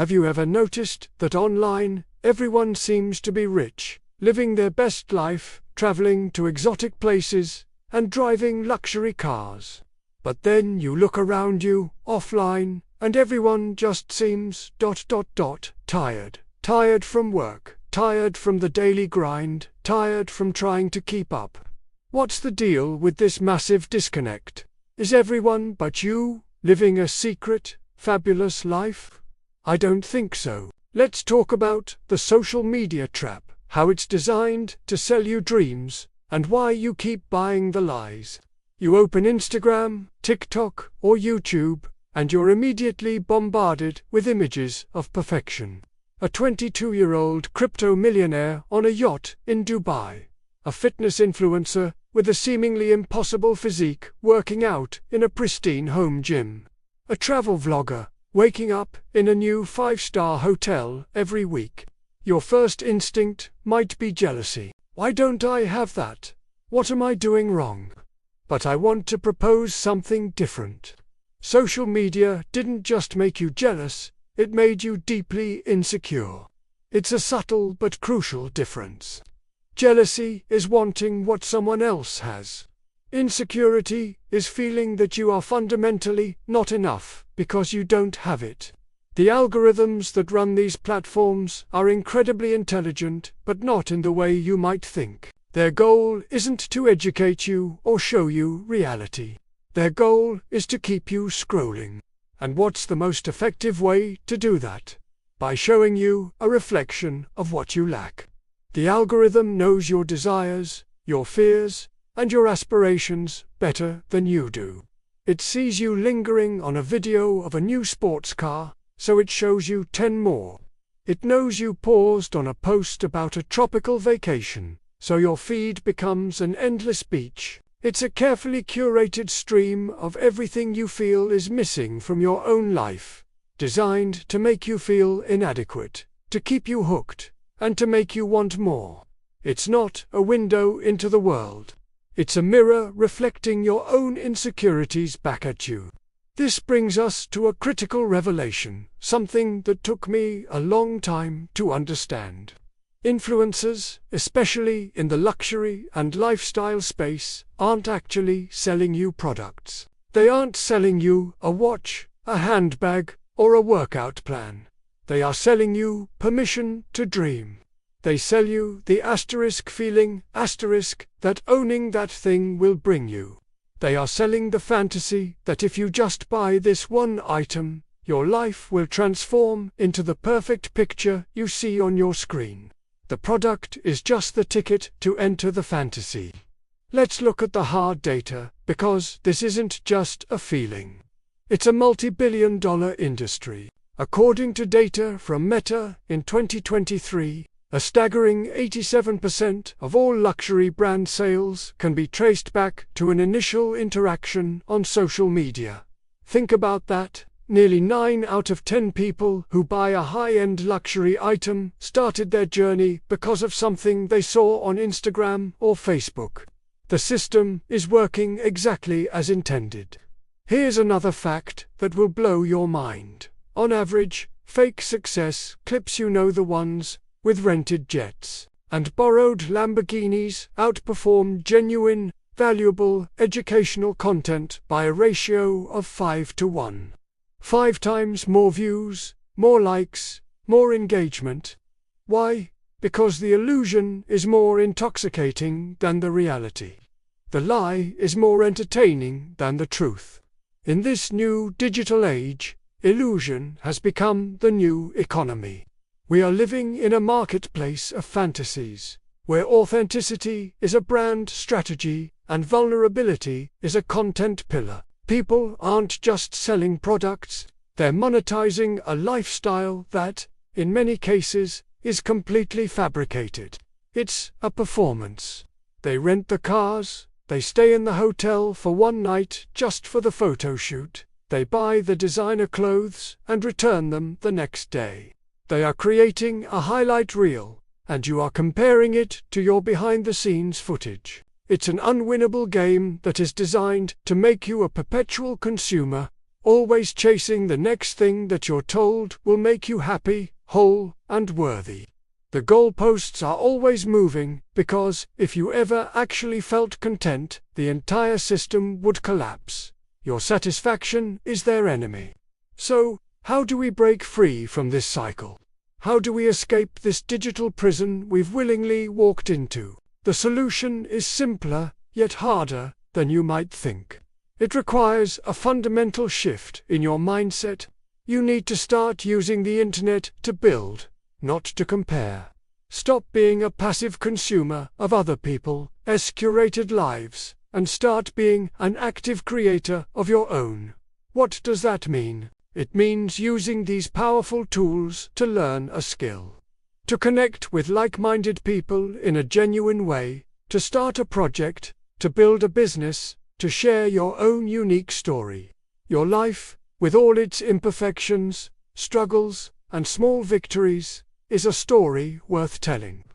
Have you ever noticed that online, everyone seems to be rich, living their best life, traveling to exotic places, and driving luxury cars? But then you look around you, offline, and everyone just seems tired. Tired from work, tired from the daily grind, tired from trying to keep up. What's the deal with this massive disconnect? Is everyone but you living a secret, fabulous life? I don't think so. Let's talk about the social media trap, how it's designed to sell you dreams, and why you keep buying the lies. You open Instagram, TikTok, or YouTube, and you're immediately bombarded with images of perfection. A 22-year-old crypto millionaire on a yacht in Dubai. A fitness influencer with a seemingly impossible physique working out in a pristine home gym. A travel vlogger waking up in a new 5-star hotel every week. Your first instinct might be jealousy. Why don't I have that? What am I doing wrong? But I want to propose something different. Social media didn't just make you jealous, it made you deeply insecure. It's a subtle but crucial difference. Jealousy is wanting what someone else has. Insecurity is feeling that you are fundamentally not enough because you don't have it. The algorithms that run these platforms are incredibly intelligent, but not in the way you might think. Their goal isn't to educate you or show you reality. Their goal is to keep you scrolling. And what's the most effective way to do that? By showing you a reflection of what you lack. The algorithm knows your desires, your fears, and your aspirations better than you do. It sees you lingering on a video of a new sports car, so it shows you 10 more. It knows you paused on a post about a tropical vacation, so your feed becomes an endless beach. It's a carefully curated stream of everything you feel is missing from your own life, designed to make you feel inadequate, to keep you hooked, and to make you want more. It's not a window into the world. It's a mirror reflecting your own insecurities back at you. This brings us to a critical revelation, something that took me a long time to understand. Influencers, especially in the luxury and lifestyle space, aren't actually selling you products. They aren't selling you a watch, a handbag, or a workout plan. They are selling you permission to dream. They sell you the feeling, that owning that thing will bring you. They are selling the fantasy that if you just buy this one item, your life will transform into the perfect picture you see on your screen. The product is just the ticket to enter the fantasy. Let's look at the hard data, because this isn't just a feeling. It's a multi-billion-dollar industry. According to data from Meta in 2023, a staggering 87% of all luxury brand sales can be traced back to an initial interaction on social media. Think about that. Nearly 9 out of 10 people who buy a high-end luxury item started their journey because of something they saw on Instagram or Facebook. The system is working exactly as intended. Here's another fact that will blow your mind. On average, fake success clips, the ones with rented jets and borrowed Lamborghinis, outperform genuine, valuable, educational content by a ratio of 5-to-1. 5 times more views, more likes, more engagement. Why? Because the illusion is more intoxicating than the reality. The lie is more entertaining than the truth. In this new digital age, illusion has become the new economy. We are living in a marketplace of fantasies, where authenticity is a brand strategy and vulnerability is a content pillar. People aren't just selling products, they're monetizing a lifestyle that, in many cases, is completely fabricated. It's a performance. They rent the cars, they stay in the hotel for one night just for the photo shoot, they buy the designer clothes and return them the next day. They are creating a highlight reel, and you are comparing it to your behind-the-scenes footage. It's an unwinnable game that is designed to make you a perpetual consumer, always chasing the next thing that you're told will make you happy, whole, and worthy. The goalposts are always moving, because if you ever actually felt content, the entire system would collapse. Your satisfaction is their enemy. So, how do we break free from this cycle? How do we escape this digital prison we've willingly walked into? The solution is simpler, yet harder, than you might think. It requires a fundamental shift in your mindset. You need to start using the internet to build, not to compare. Stop being a passive consumer of other people's curated lives, and start being an active creator of your own. What does that mean? It means using these powerful tools to learn a skill, to connect with like-minded people in a genuine way, to start a project, to build a business, to share your own unique story. Your life, with all its imperfections, struggles, and small victories, is a story worth telling.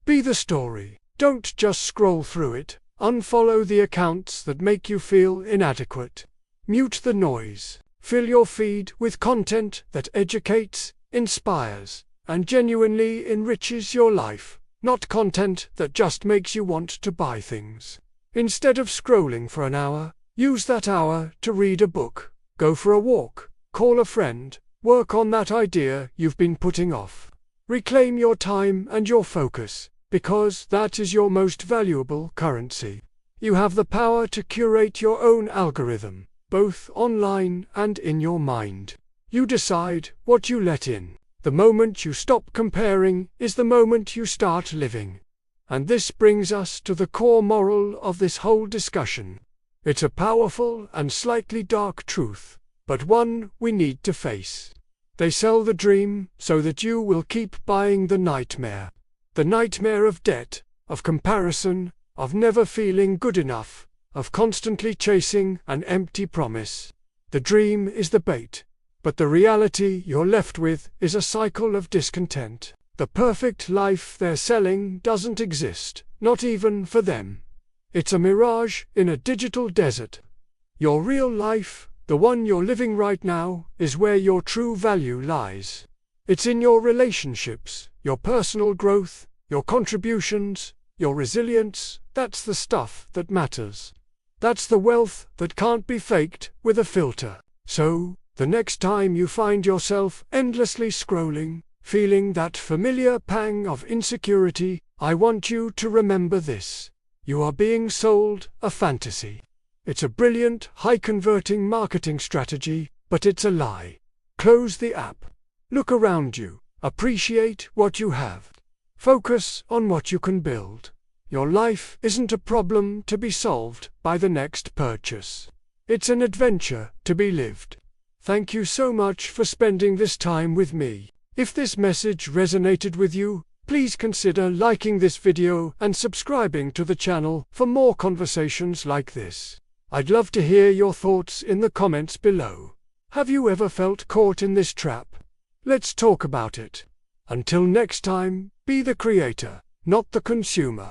Be the story. Don't just scroll through it. Unfollow the accounts that make you feel inadequate. Mute the noise. Fill your feed with content that educates, inspires, and genuinely enriches your life, not content that just makes you want to buy things. Instead of scrolling for an hour, use that hour to read a book, go for a walk, call a friend, work on that idea you've been putting off. Reclaim your time and your focus, because that is your most valuable currency. You have the power to curate your own algorithm, both online and in your mind. You decide what you let in. The moment you stop comparing is the moment you start living. And this brings us to the core moral of this whole discussion. It's a powerful and slightly dark truth, but one we need to face. They sell the dream so that you will keep buying the nightmare. The nightmare of debt, of comparison, of never feeling good enough, of constantly chasing an empty promise. The dream is the bait, but the reality you're left with is a cycle of discontent. The perfect life they're selling doesn't exist, not even for them. It's a mirage in a digital desert. Your real life, the one you're living right now, is where your true value lies. It's in your relationships, your personal growth, your contributions, your resilience. That's the stuff that matters. That's the wealth that can't be faked with a filter. So, the next time you find yourself endlessly scrolling, feeling that familiar pang of insecurity, I want you to remember this. You are being sold a fantasy. It's a brilliant, high-converting marketing strategy, but it's a lie. Close the app. Look around you. Appreciate what you have. Focus on what you can build. Your life isn't a problem to be solved by the next purchase. It's an adventure to be lived. Thank you so much for spending this time with me. If this message resonated with you, please consider liking this video and subscribing to the channel for more conversations like this. I'd love to hear your thoughts in the comments below. Have you ever felt caught in this trap? Let's talk about it. Until next time, be the creator, not the consumer.